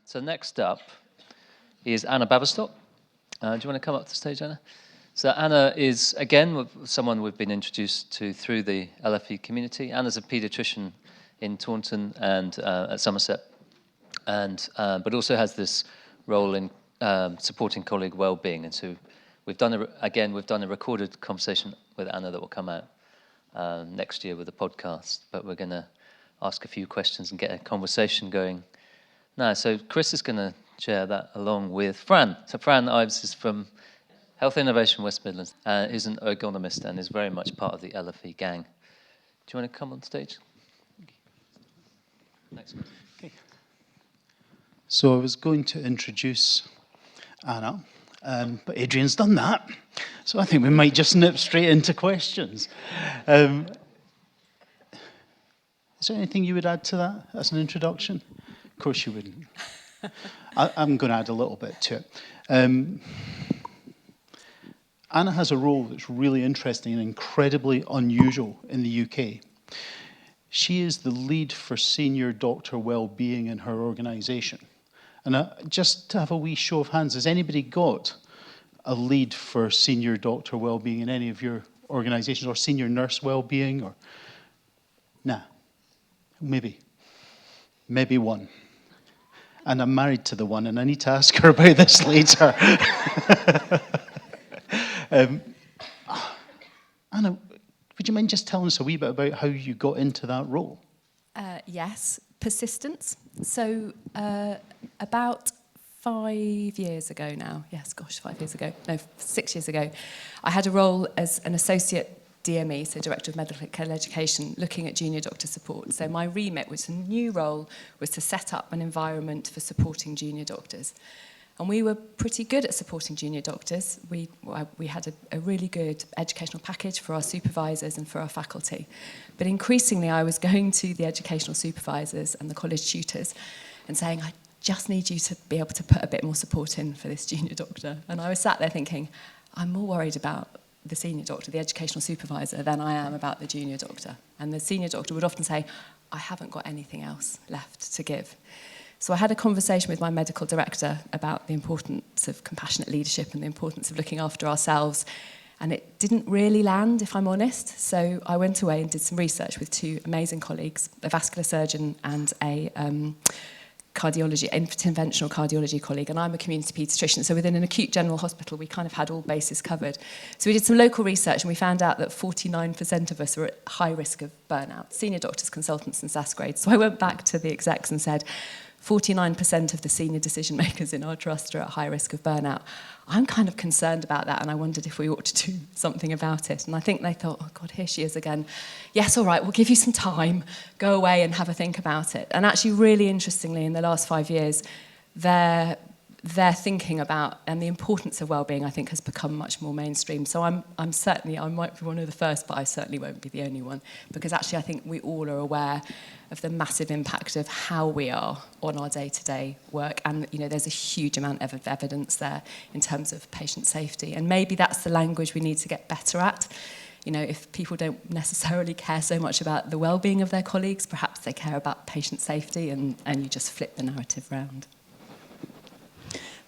So next up is Anna Baverstock. Do you want to come up to the stage, Anna? So Anna is, again, someone we've been introduced to through the LFE community. Anna's a paediatrician in Taunton and at Somerset, and but also has this role in supporting colleague well-being. And so we've done a recorded conversation with Anna that will come out next year with a podcast. But we're going to ask a few questions and get a conversation going now. So Chris is going to share that along with Fran. So Fran Ives is from Health Innovation West Midlands, is an ergonomist and is very much part of the LFE gang. Do you want to come on stage? Next. Okay. So I was going to introduce Anna, but Adrian's done that. So I think we might just nip straight into questions. Is there anything you would add to that as an introduction? Of course you wouldn't. I'm going to add a little bit to it. Anna has a role that's really interesting and incredibly unusual in the UK. She is the lead for senior doctor well-being in her organisation. And just to have a wee show of hands, has anybody got a lead for senior doctor well-being in any of your organisations, or senior nurse well-being? Or nah, maybe one. And I'm married to the one, and I need to ask her about this later. Anna, would you mind just telling us a wee bit about how you got into that role? Yes, persistence. So about 5 years ago now, 6 years ago, I had a role as an associate DME, so Director of Medical Education, looking at junior doctor support. So my remit, was a new role, was to set up an environment for supporting junior doctors. And we were pretty good at supporting junior doctors. We had a really good educational package for our supervisors and for our faculty. But increasingly, I was going to the educational supervisors and the college tutors and saying, I just need you to be able to put a bit more support in for this junior doctor. And I was sat there thinking, I'm more worried about the senior doctor, the educational supervisor, than I am about the junior doctor. And the senior doctor would often say, I haven't got anything else left to give. So I had a conversation with my medical director about the importance of compassionate leadership and the importance of looking after ourselves. And it didn't really land, if I'm honest. So I went away and did some research with two amazing colleagues, a vascular surgeon and a interventional cardiology colleague, and I'm a community paediatrician, so within an acute general hospital we kind of had all bases covered. So we did some local research and we found out that 49% of us are at high risk of burnout, senior doctors, consultants and SAS grades. So I went back to the execs and said, 49% of the senior decision makers in our trust are at high risk of burnout. I'm kind of concerned about that, and I wondered if we ought to do something about it. And I think they thought, oh God, here she is again. Yes, all right, we'll give you some time, go away and have a think about it. And actually, really interestingly, in the last 5 years, their thinking about and the importance of well-being, I think, has become much more mainstream. So I'm certainly, I might be one of the first, but I certainly won't be the only one, because actually I think we all are aware of the massive impact of how we are on our day-to-day work. And, you know, there's a huge amount of evidence there in terms of patient safety. And maybe that's the language we need to get better at. You know, if people don't necessarily care so much about the well-being of their colleagues, perhaps they care about patient safety, and you just flip the narrative round.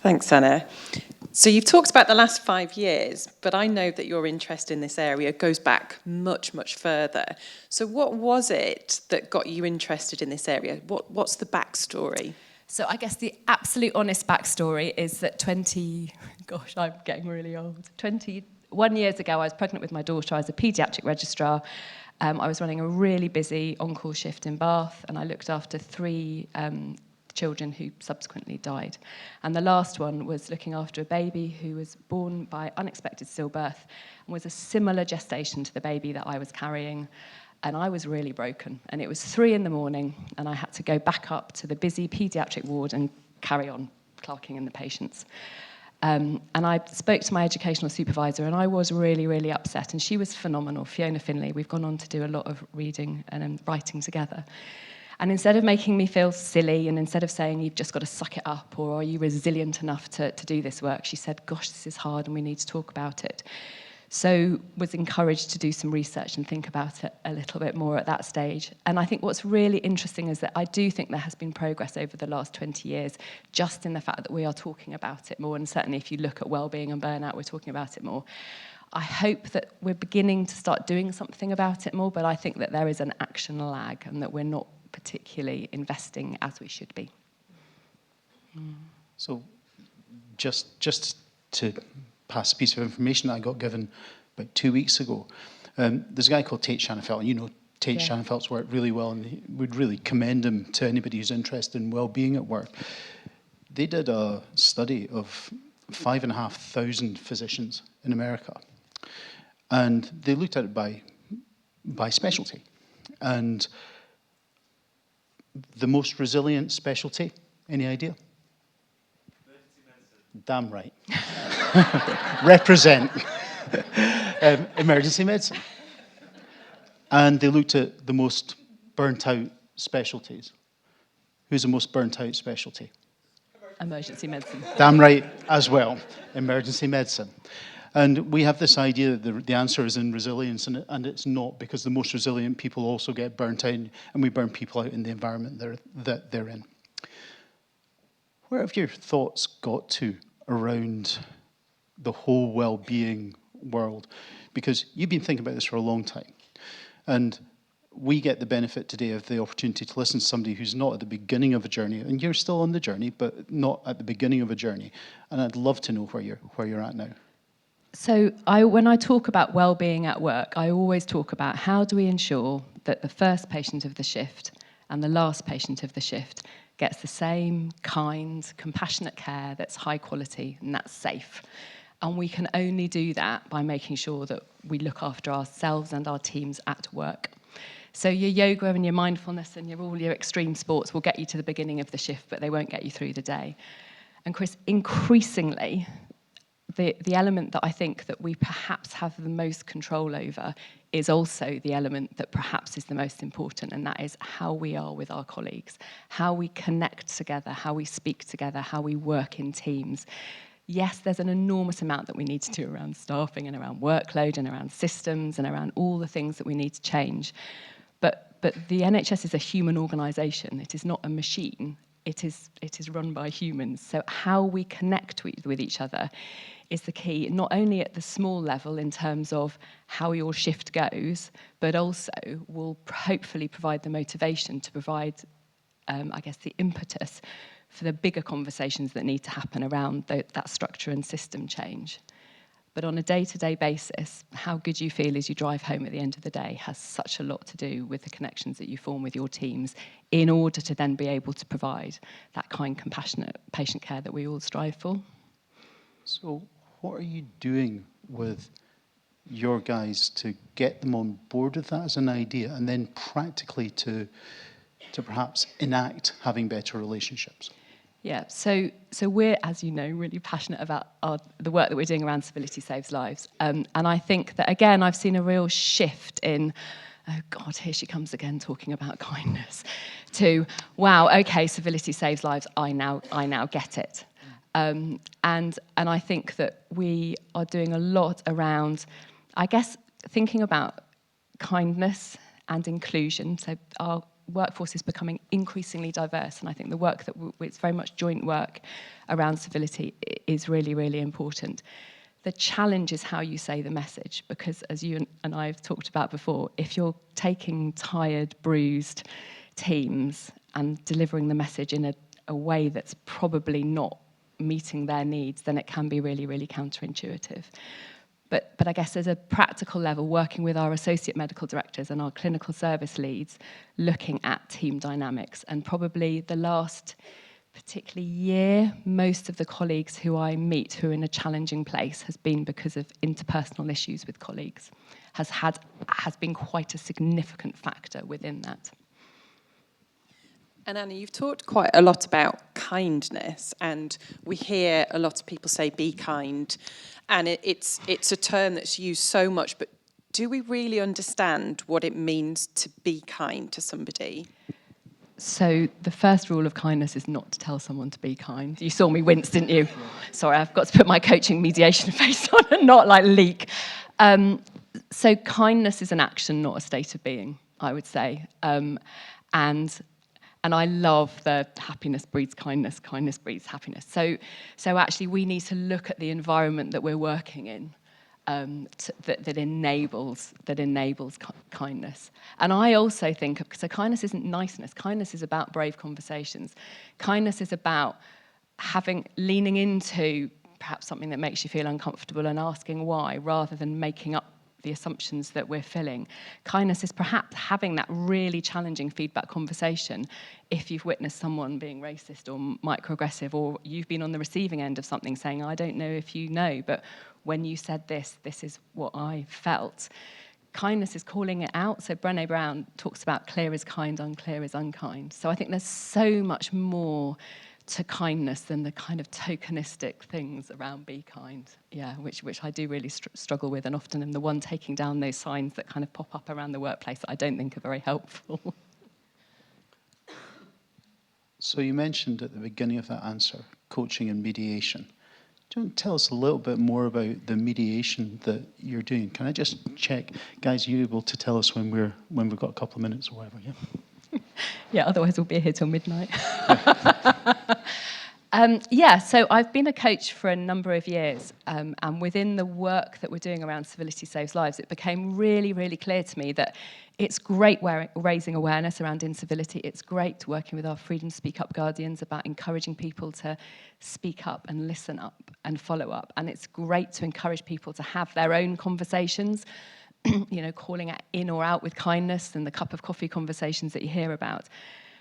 Thanks, Anna. So you've talked about the last 5 years, but I know that your interest in this area goes back much, much further. So what was it that got you interested in this area? What's the backstory? So I guess the absolute honest backstory is that I'm getting really old. 21 years ago, I was pregnant with my daughter. I was a paediatric registrar. I was running a really busy on-call shift in Bath, and I looked after 3 children who subsequently died. And the last one was looking after a baby who was born by unexpected stillbirth and was a similar gestation to the baby that I was carrying. And I was really broken. And it was 3 a.m, and I had to go back up to the busy paediatric ward and carry on clerking in the patients. And I spoke to my educational supervisor, and I was really, really upset. And she was phenomenal, Fiona Finley. We've gone on to do a lot of reading and writing together. And instead of making me feel silly, and instead of saying, you've just got to suck it up, or are you resilient enough to do this work, she said, gosh, this is hard and we need to talk about it. So was encouraged to do some research and think about it a little bit more at that stage. And I think what's really interesting is that I do think there has been progress over the last 20 years, just in the fact that we are talking about it more. And certainly if you look at wellbeing and burnout, we're talking about it more. I hope that we're beginning to start doing something about it more, but I think that there is an action lag and that we're not particularly investing as we should be. So just to pass a piece of information that I got given about 2 weeks ago. There's a guy called Tate Shanafelt, and you know Tate Shanafelt's work really well, and he would really commend him to anybody who's interested in well-being at work. They did a study of 5,500 physicians in America, and they looked at it by specialty. And the most resilient specialty, any idea? Damn right. Represent. Emergency medicine. And they looked at the most burnt out specialties. Who's the most burnt out specialty? Emergency medicine. Damn right as well. Emergency medicine. And we have this idea that the answer is in resilience, and it's not, because the most resilient people also get burnt out, and we burn people out in the environment that they're in. Where have your thoughts got to around the whole well-being world? Because you've been thinking about this for a long time. And we get the benefit today of the opportunity to listen to somebody who's not at the beginning of a journey, and you're still on the journey, but not at the beginning of a journey. And I'd love to know where you're at now. So when I talk about well-being at work, I always talk about how do we ensure that the first patient of the shift and the last patient of the shift gets the same kind, compassionate care that's high quality and that's safe. And we can only do that by making sure that we look after ourselves and our teams at work. So your yoga and your mindfulness and all your extreme sports will get you to the beginning of the shift, but they won't get you through the day. And Chris, increasingly, the element that I think that we perhaps have the most control over is also the element that perhaps is the most important, and that is how we are with our colleagues, how we connect together, how we speak together, how we work in teams. Yes, there's an enormous amount that we need to do around staffing and around workload and around systems and around all the things that we need to change. But the NHS is a human organisation. It is not a machine. It is run by humans. So how we connect with each other is the key, not only at the small level in terms of how your shift goes, but also will hopefully provide the motivation to provide, the impetus for the bigger conversations that need to happen around that structure and system change. But on a day-to-day basis, how good you feel as you drive home at the end of the day has such a lot to do with the connections that you form with your teams in order to then be able to provide that kind, compassionate patient care that we all strive for. So what are you doing with your guys to get them on board with that as an idea, and then practically to perhaps enact having better relationships? Yeah, so we're, as you know, really passionate about the work that we're doing around civility saves lives. And I think that, again, I've seen a real shift in, oh God, here she comes again talking about kindness, to, wow, okay, civility saves lives, I now get it. And I think that we are doing a lot around, I guess, thinking about kindness and inclusion. So our workforce is becoming increasingly diverse, and I think the work that it's very much joint work around civility is really, really important. The challenge is how you say the message, because as you and I have talked about before, if you're taking tired, bruised teams and delivering the message in a way that's probably not meeting their needs, then it can be really, really counterintuitive. But I guess as a practical level, working with our associate medical directors and our clinical service leads, looking at team dynamics. And probably the last particularly year, most of the colleagues who I meet who are in a challenging place has been because of interpersonal issues with colleagues, has been quite a significant factor within that. And Anna, you've talked quite a lot about kindness, and we hear a lot of people say be kind, and it's a term that's used so much, but do we really understand what it means to be kind to somebody? So the first rule of kindness is not to tell someone to be kind. You saw me wince, didn't you? Sorry, I've got to put my coaching mediation face on and not like leak. So kindness is an action, not a state of being, I would say. And I love the happiness breeds kindness, kindness breeds happiness. So actually we need to look at the environment that we're working in that enables kindness. And I also think, so kindness isn't niceness, kindness is about brave conversations. Kindness is about leaning into perhaps something that makes you feel uncomfortable and asking why, rather than making up the assumptions that we're filling. Kindness is perhaps having that really challenging feedback conversation if you've witnessed someone being racist or microaggressive, or you've been on the receiving end of something saying, I don't know if you know, but when you said this, this is what I felt. Kindness is calling it out. So Brené Brown talks about clear is kind, unclear is unkind. So I think there's so much more to kindness than the kind of tokenistic things around be kind, which I do really struggle with, and often am the one taking down those signs that kind of pop up around the workplace that I don't think are very helpful. So you mentioned at the beginning of that answer, coaching and mediation. Do you want to tell us a little bit more about the mediation that you're doing? Can I just check, guys, are you able to tell us when we've got a couple of minutes or whatever, yeah? Yeah, otherwise we'll be here till midnight. So I've been a coach for a number of years, and within the work that we're doing around Civility Saves Lives, it became really, really clear to me that it's great raising awareness around incivility. It's great working with our Freedom Speak Up Guardians about encouraging people to speak up and listen up and follow up. And it's great to encourage people to have their own conversations, calling it in or out with kindness and the cup of coffee conversations that you hear about.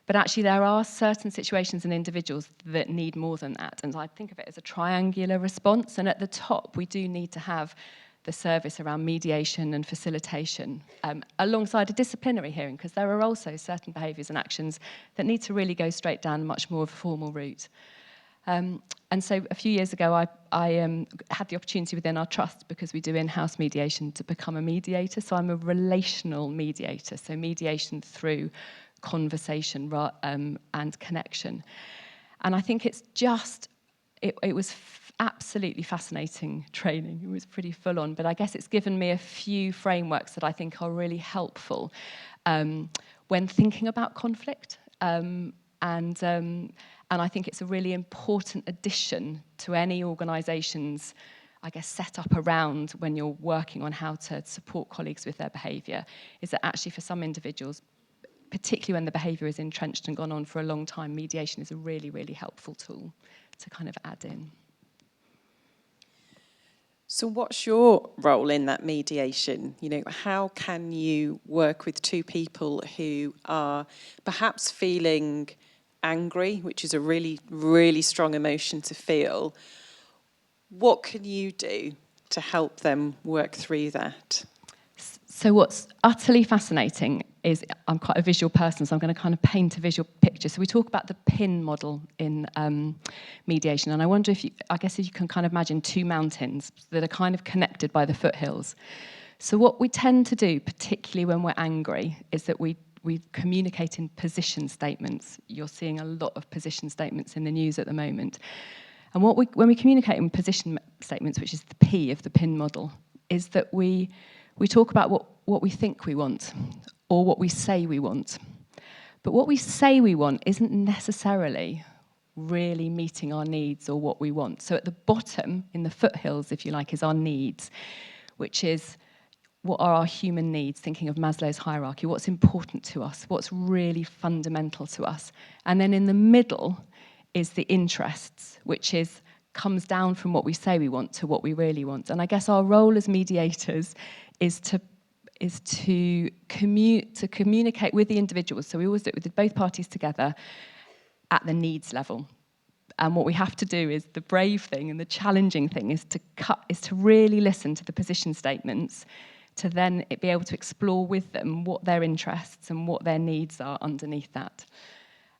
But actually there are certain situations and individuals that need more than that. And I think of it as a triangular response. And at the top, we do need to have the service around mediation and facilitation alongside a disciplinary hearing, because there are also certain behaviours and actions that need to really go straight down much more of a formal route. And so a few years ago, I had the opportunity within our trust, because we do in-house mediation, to become a mediator. So I'm a relational mediator, so mediation through conversation and connection. And I think it's just, it was absolutely fascinating training. It was pretty full on, but I guess it's given me a few frameworks that I think are really helpful when thinking about conflict. And I think it's a really important addition to any organisation's, I guess, set up around when you're working on how to support colleagues with their behaviour, is that actually for some individuals, particularly when the behaviour is entrenched and gone on for a long time, mediation is a really, really helpful tool to kind of add in. So what's your role in that mediation? How can you work with two people who are perhaps feeling angry, which is a really, really strong emotion to feel? What can you do to help them work through that? So what's utterly fascinating is, I'm quite a visual person, so I'm going to kind of paint a visual picture. So we talk about the PIN model in mediation, and I wonder if you can kind of imagine two mountains that are kind of connected by the foothills. So what we tend to do, particularly when we're angry, is that we communicate in position statements. You're seeing a lot of position statements in the news at the moment. And when we communicate in position statements, which is the P of the PIN model, is that we talk about what we think we want, or what we say we want. But what we say we want isn't necessarily really meeting our needs or what we want. So at the bottom, in the foothills, if you like, is our needs, which is what are our human needs, thinking of Maslow's hierarchy, what's important to us, what's really fundamental to us. And then in the middle is the interests, which comes down from what we say we want to what we really want. And I guess our role as mediators is to communicate with the individuals. So we always do it with both parties together at the needs level. And what we have to do is, the brave thing and the challenging thing is to really listen to the position statements, to then be able to explore with them what their interests and what their needs are underneath that.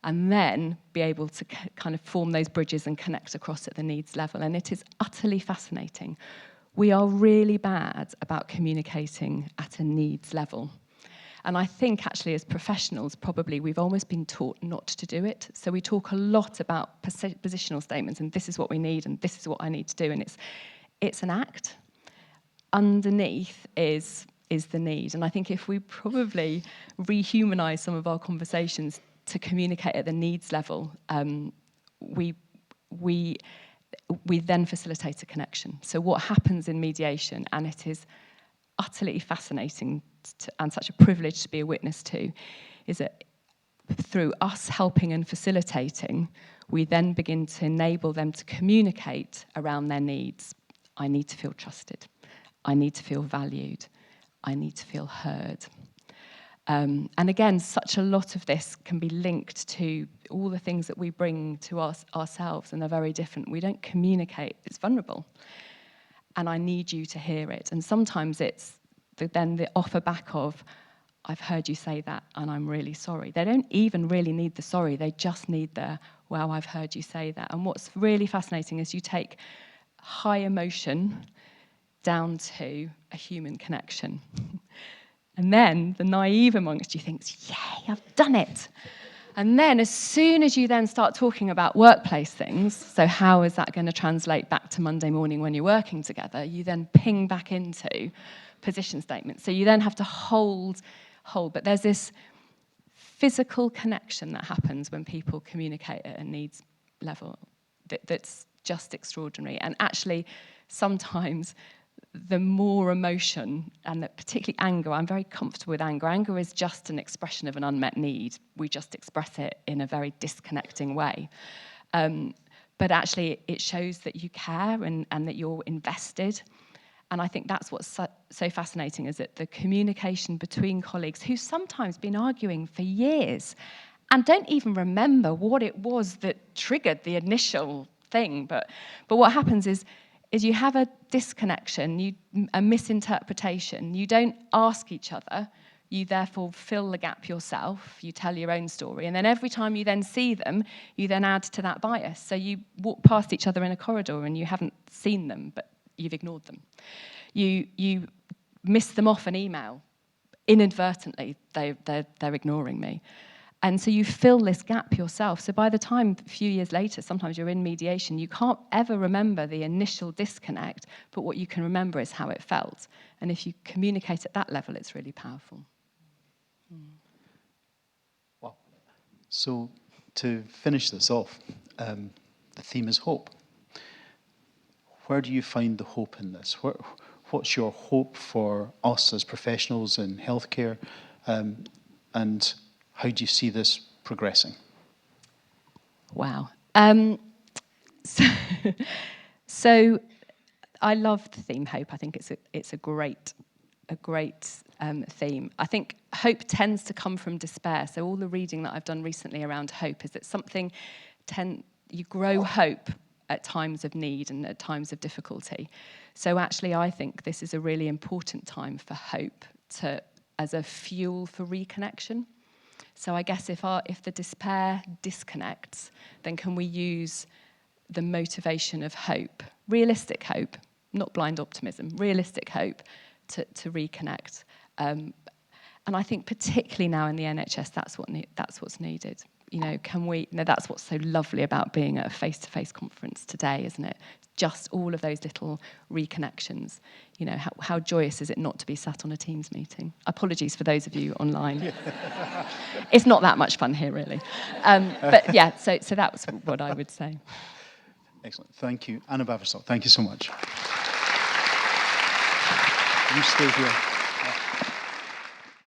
And then be able to kind of form those bridges and connect across at the needs level. And it is utterly fascinating. We are really bad about communicating at a needs level. And I think actually as professionals, probably we've almost been taught not to do it. So we talk a lot about positional statements, and this is what we need and this is what I need to do. And it's an act. underneath is the need. And I think if we probably rehumanize some of our conversations to communicate at the needs level, we then facilitate a connection. So what happens in mediation, and it is utterly fascinating and such a privilege to be a witness to, is that through us helping and facilitating, we then begin to enable them to communicate around their needs. I need to feel trusted. I need to feel valued. I need to feel heard. And again, such a lot of this can be linked to all the things that we bring to ourselves, and they're very different. We don't communicate. It's vulnerable. And I need you to hear it. And sometimes it's then the offer back of, I've heard you say that, and I'm really sorry. They don't even really need the sorry. They just need the, wow, I've heard you say that. And what's really fascinating is you take high emotion down to a human connection. And then the naive amongst you thinks, yay, I've done it. And then as soon as you then start talking about workplace things, so how is that going to translate back to Monday morning when you're working together, you then ping back into position statements. So you then have to hold, but there's this physical connection that happens when people communicate at a needs level that's just extraordinary. And actually, sometimes the more emotion, and particularly anger, I'm very comfortable with anger. Anger is just an expression of an unmet need. We just express it in a very disconnecting way. But actually, it shows that you care and that you're invested. And I think that's what's so fascinating, is that the communication between colleagues who've sometimes been arguing for years and don't even remember what it was that triggered the initial thing. But what happens is you have a disconnection, a misinterpretation. You don't ask each other. You therefore fill the gap yourself. You tell your own story. And then every time you then see them, you then add to that bias. So you walk past each other in a corridor and you haven't seen them, but you've ignored them. You miss them off an email. Inadvertently, they're ignoring me. And so you fill this gap yourself. So by the time, a few years later, sometimes you're in mediation, you can't ever remember the initial disconnect, but what you can remember is how it felt. And if you communicate at that level, it's really powerful. Wow. So to finish this off, the theme is hope. Where do you find the hope in this? What's your hope for us as professionals in healthcare, and how do you see this progressing? Wow. So I love the theme hope. I think it's a great theme. I think hope tends to come from despair. So all the reading that I've done recently around hope is that you grow hope at times of need and at times of difficulty. So actually, I think this is a really important time for hope as a fuel for reconnection. So I guess if the despair disconnects, then can we use the motivation of hope, realistic hope, not blind optimism, realistic hope to reconnect. And I think particularly now in the NHS, that's what's needed. That's what's so lovely about being at a face-to-face conference today, isn't it? Just all of those little reconnections. How joyous is it not to be sat on a Teams meeting? Apologies for those of you online. It's not that much fun here, really. But yeah, so that's what I would say. Excellent. Thank you. Anna Baverstock, thank you so much. You stay here.